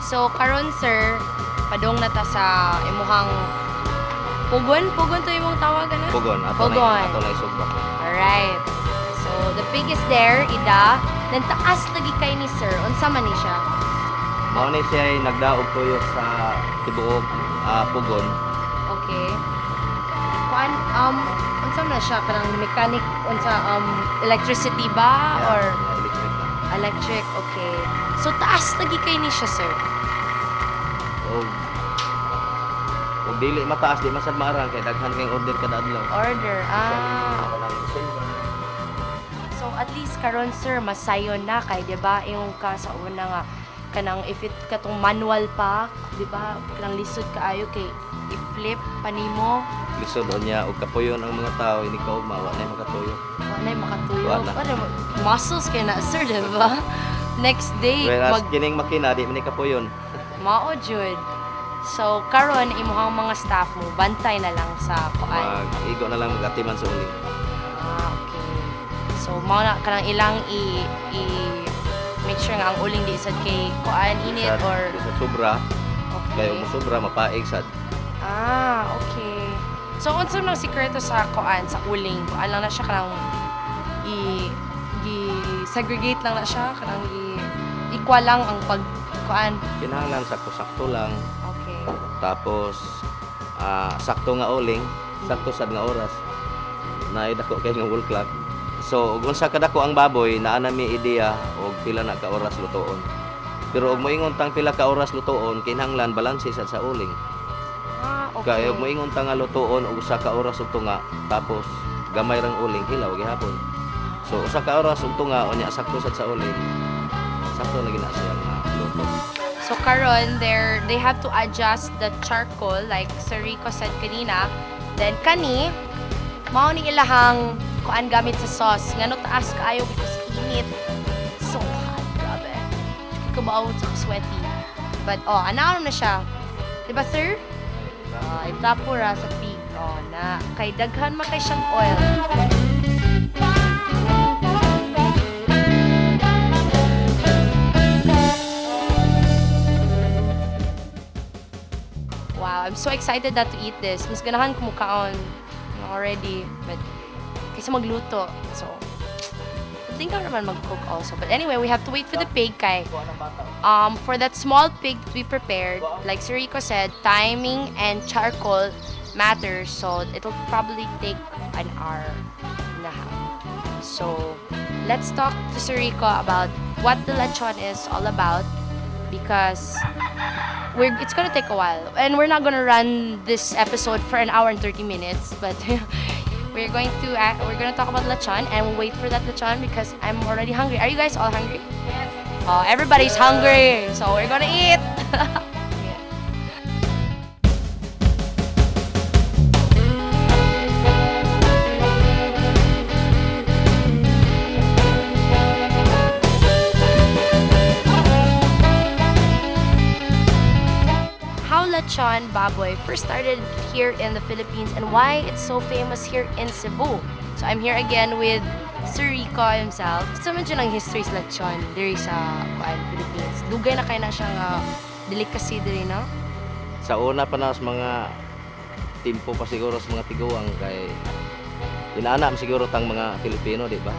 So karon sir, padong na ta sa imuhang pugon to imong tawag ano? Pugon. Ato na isugba. Alright. So the pig is there, ida. Then taas lagi kay ni sir. Unsa man ni siya? Mao ni siya ay nagdaog tuyok sa tibuok pugon. Okay. Kuan unsa man siya kanang mechanic unsa electricity ba or Electric na. electric? Okay. So taas lagi kay ni siya sir. Og dili mataas di masad maarang kay daghan kay order kada adlaw. Order. So at least karon sir masayon na kay di ba yung ka sa una nga kanang if it katong manual pa, di ba? Kanang lisod kaayo kay i-flip panimo. Lisod niya og kapuyon ang mga tao ini kaugma wa na makatuyo. Wala makatuyo. Wala. Wala muscles kay na sir, di ba? Next day Whereas kining makina di man ni kapuyon. mao jud. So karon imuhang mga staff mo bantay na lang sa kuan. Mag-igo na lang mag-atiman sa uling. Okay. So mao na kanang ilang i make sure nga ang uling di sad kay kuan init or sa sobra kay mo sobra mapaig sad. Okay. So unsa man ang sikreto sa kuan sa uling? Kuan lang na siya kanang segregate lang na siya kanang equal lang ang pag kuan. Kinahanglan sakto-sakto lang. Okay. Tapos sakto nga uling, sakto sad nga oras. Naay dako kay nga wall clock. So ug unsa kadako ang baboy naa na mi ideya og pila na ka oras lutoon. Pero ug moingon tang pila ka oras lutoon kinahanglan balanse sad sa uling. Okay. Kaya ug moingon tang nga lutoon og usa ka oras ug tunga tapos gamay rang uling hilaw gihapon. So usa ka oras ug tunga unya sakto sad sa uling. Sakto na gina siya nga luto. So karon they have to adjust the charcoal like Sir Rico said kanina. Then kani mao ni ilahang kuan gamit sa sauce ngano taas kaayo because init. So hot, grabe. Kabaw sa sweaty. But anaon na siya. Diba sir? Itapura sa pig. Na kay daghan man kay siyang oil. Wow, I'm so excited that to eat this. Mas ganahan ko mukaon already, but kasi magluto. So, I think I'm naman mag-cook also. But anyway, we have to wait for the pig kay for that small pig to be prepared, like Sir Rico said, timing and charcoal matters. So, it'll probably take an hour and a half. So, let's talk to Sir Rico about what the lechon is all about because it's gonna take a while, and we're not gonna run this episode for an hour and 30 minutes. But we're gonna talk about lechon, and we'll wait for that lechon because I'm already hungry. Are you guys all hungry? Yes. Oh, everybody's hungry, so we're gonna eat. Lechon baboy first started here in the Philippines and why it's so famous here in Cebu. So I'm here again with Sir Rico himself. Sa medyo ng history sa lechon diri sa Philippines. Dugay na kayo na siyang delicacy diri, no? Sa una pa na sa mga timpo pa siguro sa mga tiguang kay inaanam siguro tang mga Pilipino, di ba?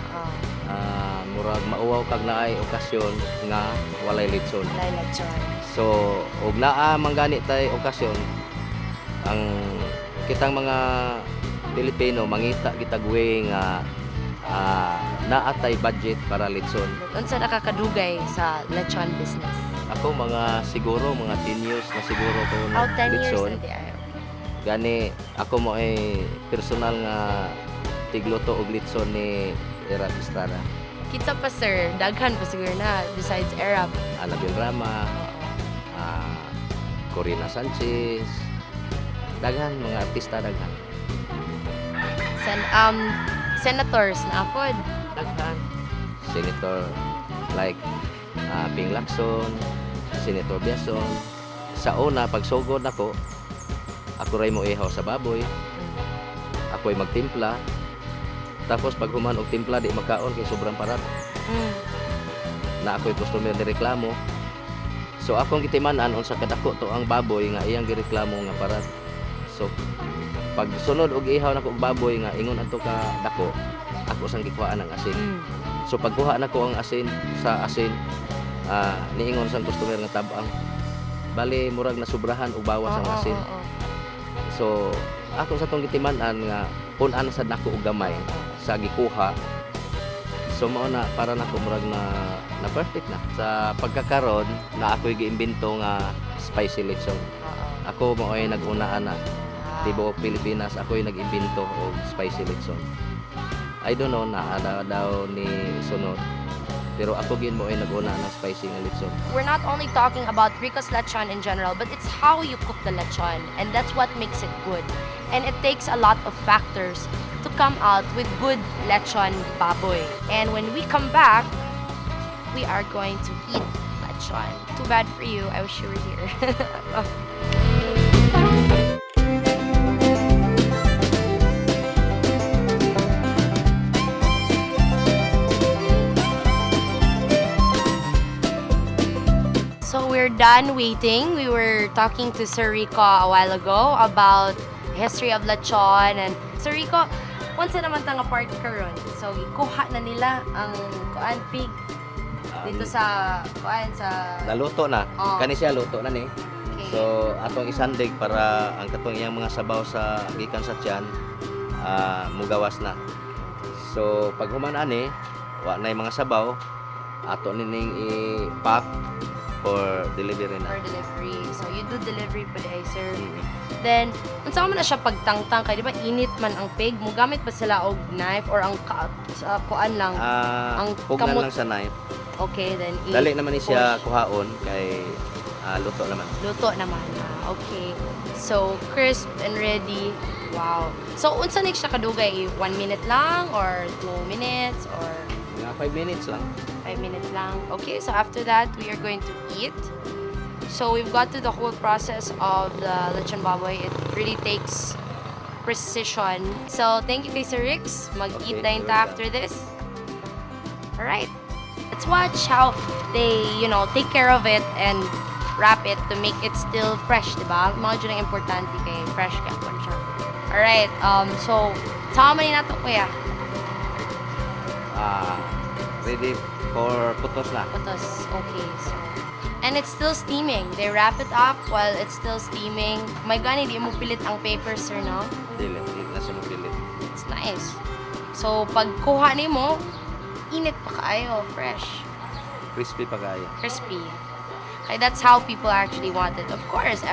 Murag mauwaw kag naay okasyon nga walay lechon. Walay lechon. So, og naa manggani tay okasyon ang kitang mga Pilipino mangita kitag way nga naa tay budget para lechon. Unsa nakakadugay sa lechon business? Ako siguro mga 10 years na siguro ko na 10 years lechon. na di ay. Gani ako mo ay personal nga tigluto og lechon ni Erap Estrada. Kita pa sir, daghan pa siguro na besides Erap. Alabin Rama, Corina Sanchez, daghan mga artista daghan. Senators na apod. Daghan. Senator like Ping Lacson, Senator Biason. Sa una pagsugod ako ray mo ihaw sa baboy. Ako'y magtimpla. Tapos pag human og timpla di makaon kay sobrang parat. Na ako'y customer ni reklamo. So So akong gitiman-an unsa kadako to ang baboy nga iyang gireklamo nga para. So pag sunod og ihaw nako og baboy nga ingon adto ka dako, ako sang gikuhaan ang asin. So pagkuha nako ang asin sa asin, niingon sang customer nga tab-ang bali murag nasubrahan og bawas ang asin. So ako sa tong gitiman-an nga kun-an sa nako og gamay sa gikuha. So mao na para nako murag na perfect na. Sa pagkakaron na ako'y giimbento nga spicy lechon. Ako mao ay nag-unaan na. Tibuok Pilipinas ako'y nag-imbento og spicy lechon. I don't know na daw ni sunod. Pero ako gin mo ay nag-una ng spicy nga lechon. We're not only talking about Rico's lechon in general, but it's how you cook the lechon, and that's what makes it good. And it takes a lot of factors to come out with good lechon baboy. And when we come back, we are going to eat lechon. Too bad for you, I wish you were here. So we're done waiting. We were talking to Sir Rico a while ago about history of lechon. And Sir Rico, once naman tanga part karon. So ikuha na nila ang kuan pig dito sa kuan sa Naluto na. Kani siya luto na ni. Okay. So atong isandig para ang katong iyang mga sabaw sa gikan sa tiyan mugawas na. So pag human ani, wa na mga sabaw, ato nining i-pack for delivery na. For delivery. So you do delivery pa day, sir. Then, unsa man na siya pagtangtang kay di ba init man ang pig, mo gamit ba sila og knife or ang kuan lang? Ang pugnan lang sa knife. Okay, then Dali naman ni siya kuhaon kay luto naman. Luto naman. Okay. So crisp and ready. Wow. So unsa next siya kadugay? 1 minute lang or 2 minutes or Mga 5 minutes lang. 5 minutes lang. Okay, so after that, we are going to eat. So we've got to the whole process of the lechon baboy. It really takes precision. So thank you kay Sir Rix. Mag-eat na ta after this. Alright. Let's watch how they, take care of it and wrap it to make it still fresh, diba? Mga dyan ang importante kay fresh ka po siya. Alright, so, sama ni nato kuya. Ready for putos na. Putos, okay. So, and it's still steaming. They wrap it up while it's still steaming. My God, hindi mo pilit ang paper, sir, no? Dili na siya mapilit. It's nice. So, pag kuha ni mo, init pa kaayo, fresh. Crispy pa kaya. Crispy. Okay, that's how people actually want it. Of course,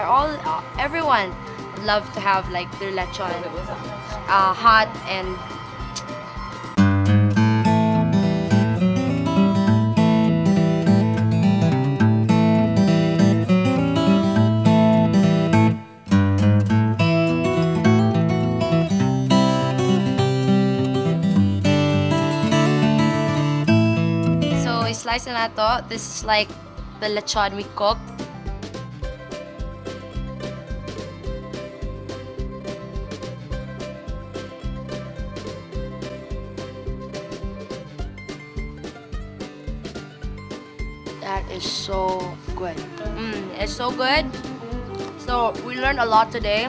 everyone would love to have like their lechon hot and slice na to. This is like the lechon we cooked. That is so good. It's so good. So we learned a lot today.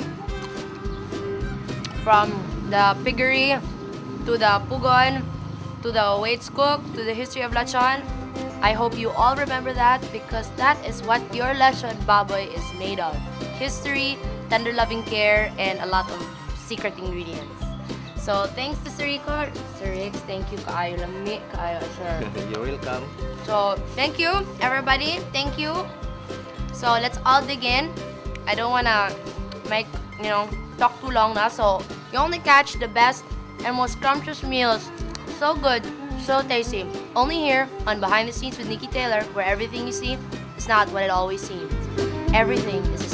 From the piggery to the pugon to the way it's cooked to the history of lechon. I hope you all remember that because that is what your lechon baboy is made of. History, tender loving care, and a lot of secret ingredients. So thanks to Sir Rico. Sir Rix, thank you kaayo lami, kaayo sir. You're welcome. So thank you everybody, thank you. So let's all dig in. I don't wanna make, talk too long na. So you only catch the best and most scrumptious meals. So good. So tasty. Only here on Behind the Scenes with Nikki Taylor, where everything you see is not what it always seems. Everything is a